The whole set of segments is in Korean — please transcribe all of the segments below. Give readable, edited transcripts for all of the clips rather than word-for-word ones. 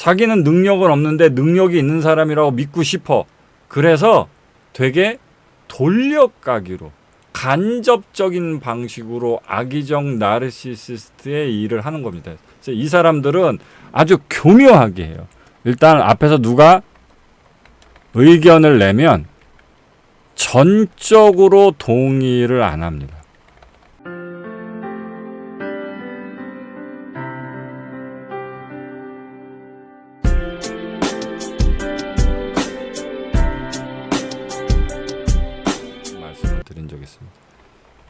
자기는 능력은 없는데 능력이 있는 사람이라고 믿고 싶어. 그래서 되게 돌려가기로 간접적인 방식으로 악의적 나르시시스트의 일을 하는 겁니다. 그래서 이 사람들은 아주 교묘하게 해요. 일단 앞에서 누가 의견을 내면 전적으로 동의를 안 합니다. 말씀을 드린 적이 있습니다.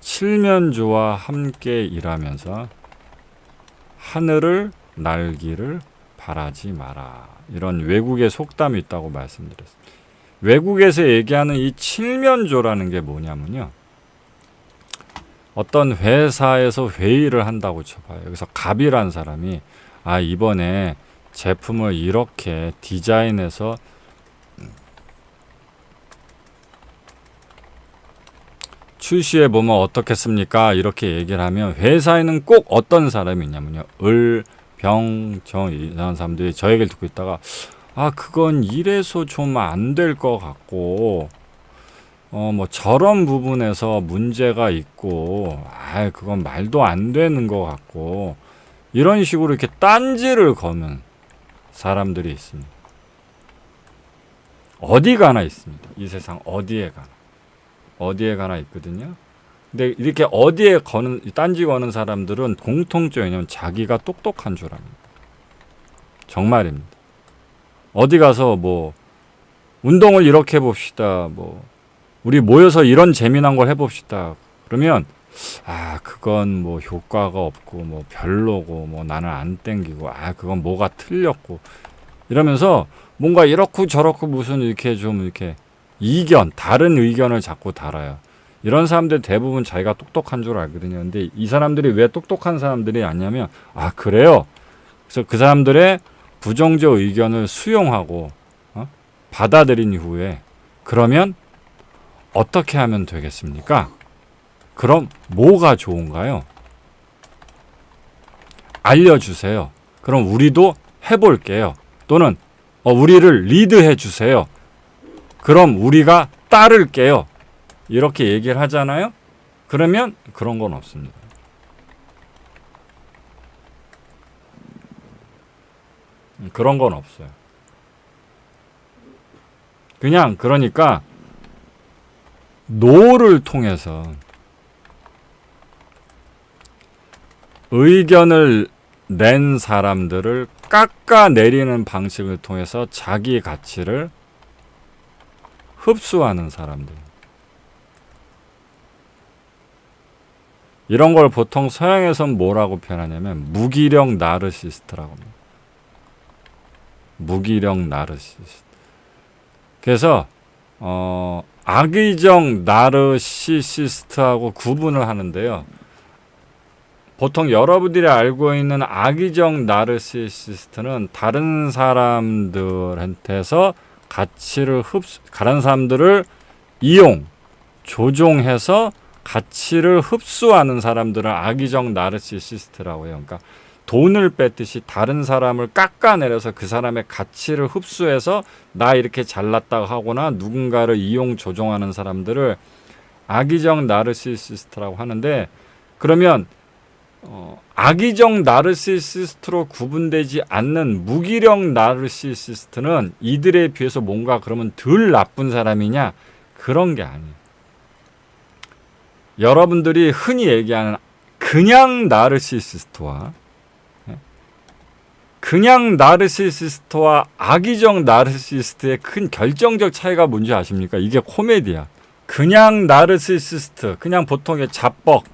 칠면조와 함께 일하면서 하늘을 날기를 바라지 마라. 이런 외국의 속담이 있다고 말씀드렸습니다. 외국에서 얘기하는 이 칠면조라는 게 뭐냐면요. 어떤 회사에서 회의를 한다고 쳐봐요. 여기서 갑이라는 사람이 이번에 제품을 이렇게 디자인해서 출시해 보면 어떻겠습니까? 이렇게 얘기를 하면 회사에는 꼭 어떤 사람이 있냐면요. 병정 이런 사람들이 저 얘기를 듣고 있다가 그건 이래서 좀 안 될 것 같고 뭐 저런 부분에서 문제가 있고 그건 말도 안 되는 것 같고 이런 식으로 이렇게 딴지를 거는 사람들이 있습니다. 어디 가나 있습니다. 이 세상 어디에 가나 있거든요. 근데 이렇게 어디에 딴지 거는 사람들은 공통점이 자기가 똑똑한 줄 압니다. 정말입니다. 어디 가서 뭐 운동을 이렇게 해봅시다. 뭐 우리 모여서 이런 재미난 걸 해봅시다. 그러면 그건 뭐 효과가 없고 뭐 별로고 뭐 나는 안 땡기고 그건 뭐가 틀렸고 이러면서 뭔가 이렇고 저렇고 무슨 이렇게 좀 이렇게 다른 의견을 자꾸 달아요. 이런 사람들 대부분 자기가 똑똑한 줄 알거든요. 근데 이 사람들이 왜 똑똑한 사람들이 아니냐면 그래요. 그래서 그 사람들의 부정적 의견을 수용하고 받아들인 이후에 그러면 어떻게 하면 되겠습니까? 그럼 뭐가 좋은가요? 알려주세요. 그럼 우리도 해볼게요. 또는 우리를 리드해 주세요. 그럼 우리가 따를게요. 이렇게 얘기를 하잖아요. 그러면 그런 건 없습니다. 그런 건 없어요. 그러니까 노를 통해서 의견을 낸 사람들을 깎아내리는 방식을 통해서 자기 가치를 흡수하는 사람들. 이런 걸 보통 서양에선 뭐라고 표현하냐면 무기력 나르시스트라고 합니다. 무기력 나르시스트. 그래서 악의적 나르시시스트하고 구분을 하는데요. 보통 여러분들이 알고 있는 악의적 나르시시스트는 다른 사람들한테서 다른 사람들을 조종해서 가치를 흡수하는 사람들은 악의적 나르시시스트라고 해요. 그러니까 돈을 뺐듯이 다른 사람을 깎아내려서 그 사람의 가치를 흡수해서 나 이렇게 잘났다고 하거나 누군가를 조종하는 사람들을 악의적 나르시시스트라고 하는데, 그러면 악의적 나르시시스트로 구분되지 않는 무기력 나르시시스트는 이들에 비해서 뭔가 그러면 덜 나쁜 사람이냐? 그런 게 아니에요. 여러분들이 흔히 얘기하는 그냥 나르시시스트와 악의적 나르시시스트의 큰 결정적 차이가 뭔지 아십니까? 이게 코미디야. 그냥 나르시시스트, 그냥 보통의 자뻑,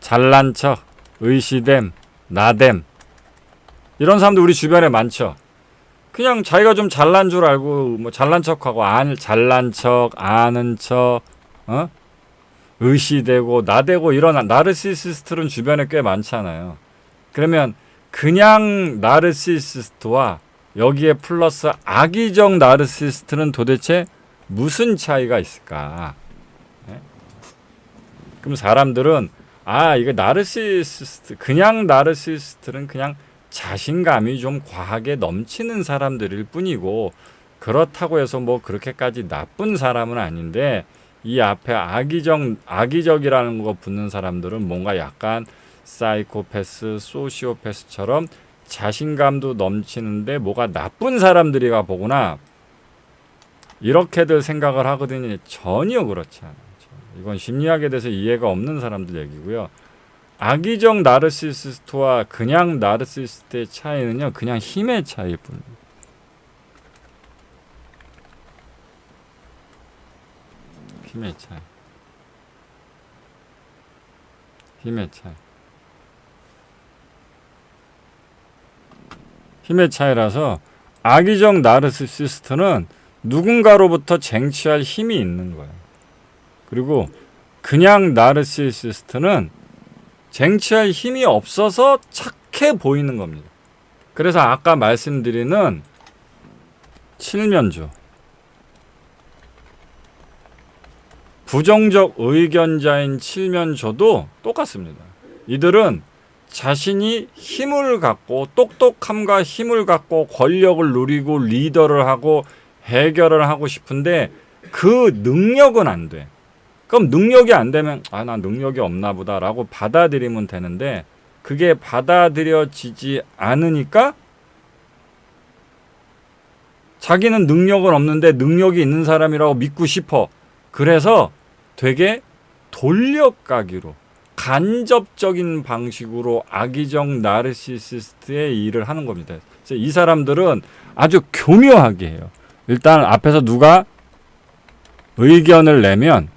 잘난 척, 의시됨, 나됨, 이런 사람들 우리 주변에 많죠. 그냥 자기가 좀 잘난 줄 알고 뭐 잘난 척하고 잘난 척, 아는 척, 의시되고 나대고 이런 나르시시스트는 주변에 꽤 많잖아요. 그러면 그냥 나르시시스트와 여기에 플러스 악의적 나르시시스트는 도대체 무슨 차이가 있을까? 그럼 사람들은 이거 그냥 나르시시스트는 그냥 자신감이 좀 과하게 넘치는 사람들일 뿐이고, 그렇다고 해서 뭐 그렇게까지 나쁜 사람은 아닌데, 이 앞에 악의적이라는 거 붙는 사람들은 뭔가 약간 사이코패스, 소시오패스처럼 자신감도 넘치는데 뭐가 나쁜 사람들이가 보구나, 이렇게들 생각을 하거든요. 전혀 그렇지 않아요. 이건 심리학에 대해서 이해가 없는 사람들 얘기고요. 악의적 나르시시스트와 그냥 나르시시스트의 차이는요, 그냥 힘의 차이일 뿐입니다. 힘의 차이. 힘의 차이. 힘의 차이라서 악의적 나르시시스트는 누군가로부터 쟁취할 힘이 있는 거예요. 그리고 그냥 나르시시스트는 쟁취할 힘이 없어서 착해 보이는 겁니다. 그래서 아까 말씀드리는 칠면조, 부정적 의견자인 칠면조도 똑같습니다. 이들은 자신이 힘을 갖고, 똑똑함과 힘을 갖고 권력을 누리고 리더를 하고 해결을 하고 싶은데 그 능력은 안 돼. 그럼 능력이 안 되면 난 능력이 없나 보다라고 받아들이면 되는데, 그게 받아들여지지 않으니까 자기는 능력은 없는데 능력이 있는 사람이라고 믿고 싶어. 그래서 되게 돌려가기로, 간접적인 방식으로 악의적 나르시시스트의 일을 하는 겁니다. 그래서 이 사람들은 아주 교묘하게 해요. 일단 앞에서 누가 의견을 내면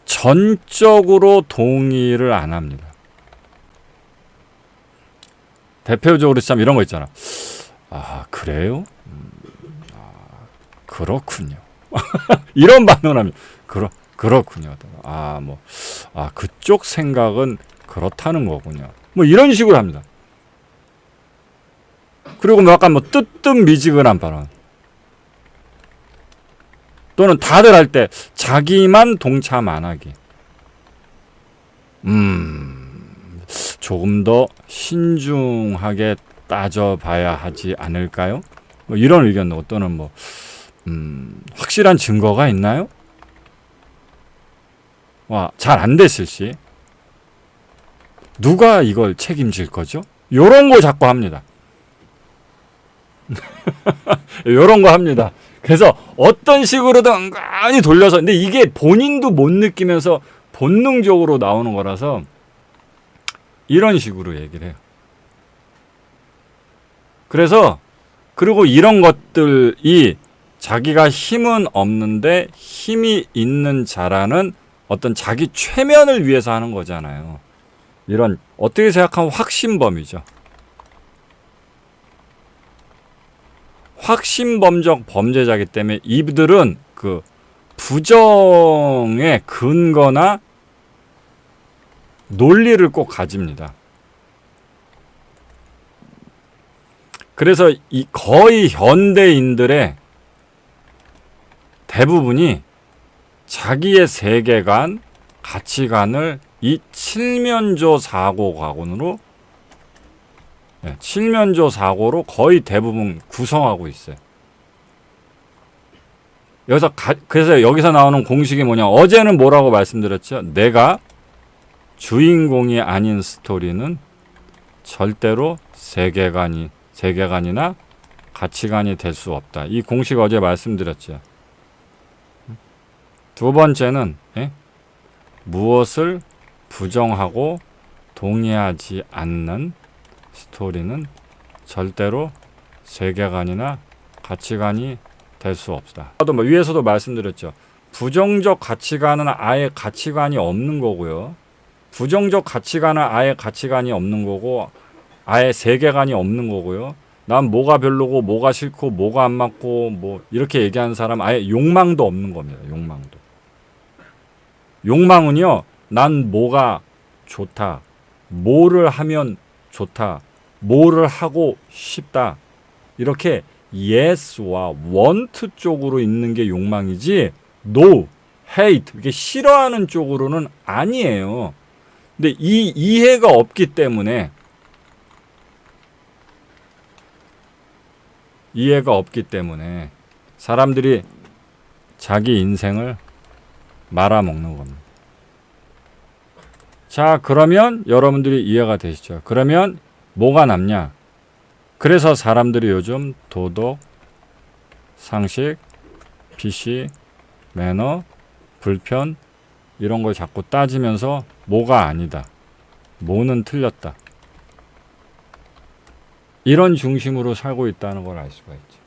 전적으로 동의를 안 합니다. 대표적으로 참 이런 거 있잖아. 그래요? 그렇군요. 이런 반응을 하면 그렇군요. 그쪽 생각은 그렇다는 거군요. 뭐 이런 식으로 합니다. 그리고 뭐 약간 뭐 뜨뜻미지근한 발언. 또는 다들 할 때 자기만 동참 안 하기. 조금 더 신중하게 따져봐야 하지 않을까요? 뭐 이런 의견. 또는 확실한 증거가 있나요? 잘 안 됐을 시 누가 이걸 책임질 거죠? 요런 거 자꾸 합니다. 요런 거 합니다. 그래서 어떤 식으로든 많이 돌려서, 근데 이게 본인도 못 느끼면서 본능적으로 나오는 거라서 이런 식으로 얘기를 해요. 그래서 그리고 이런 것들이 자기가 힘은 없는데 힘이 있는 자라는 어떤 자기 최면을 위해서 하는 거잖아요. 이런 어떻게 생각하면 확신범이죠. 확신범적 범죄자이기 때문에 이들은 그 부정의 근거나 논리를 꼭 가집니다. 그래서 이 거의 현대인들의 대부분이 자기의 세계관, 가치관을 이 칠면조 사고로 거의 대부분 구성하고 있어요. 그래서 여기서 나오는 공식이 뭐냐? 어제는 뭐라고 말씀드렸죠? 내가 주인공이 아닌 스토리는 절대로 세계관이나 가치관이 될 수 없다. 이 공식 어제 말씀드렸죠. 두 번째는 무엇을 부정하고 동의하지 않는 스토리는 절대로 세계관이나 가치관이 될 수 없다. 위에서도 말씀드렸죠. 부정적 가치관은 아예 가치관이 없는 거고요. 부정적 가치관은 아예 가치관이 없는 거고, 아예 세계관이 없는 거고요. 난 뭐가 별로고 뭐가 싫고 뭐가 안 맞고 뭐 이렇게 얘기하는 사람 아예 욕망도 없는 겁니다. 욕망은요, 난 뭐가 좋다, 뭐를 하면 좋다, 뭐를 하고 싶다, 이렇게 yes와 want 쪽으로 있는 게 욕망이지 no, hate, 이게 싫어하는 쪽으로는 아니에요. 근데 이 이해가 없기 때문에 이해가 없기 때문에 사람들이 자기 인생을 말아먹는 겁니다. 자, 그러면 여러분들이 이해가 되시죠? 그러면 뭐가 남냐? 그래서 사람들이 요즘 도덕, 상식, 비씨, 매너, 불편 이런 걸 자꾸 따지면서 뭐가 아니다. 뭐는 틀렸다. 이런 중심으로 살고 있다는 걸 알 수가 있죠.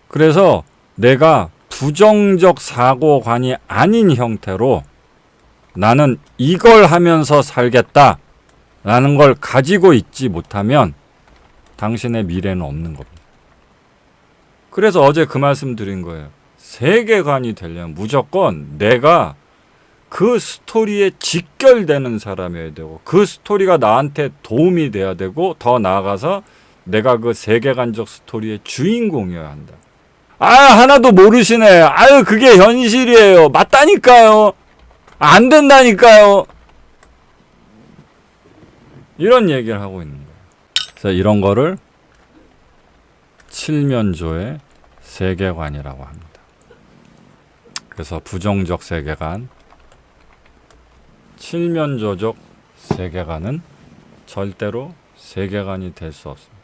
그래서 내가 부정적 사고관이 아닌 형태로 나는 이걸 하면서 살겠다 라는 걸 가지고 있지 못하면 당신의 미래는 없는 겁니다. 그래서 어제 그 말씀 드린 거예요. 세계관이 되려면 무조건 내가 그 스토리에 직결되는 사람이어야 되고 그 스토리가 나한테 도움이 돼야 되고 더 나아가서 내가 그 세계관적 스토리의 주인공이어야 한다. 아, 하나도 모르시네. 아유, 그게 현실이에요. 맞다니까요. 안 된다니까요. 이런 얘기를 하고 있는 거예요. 그래서 이런 거를 칠면조의 세계관이라고 합니다. 그래서 부정적 세계관, 칠면조적 세계관은 절대로 세계관이 될 수 없습니다.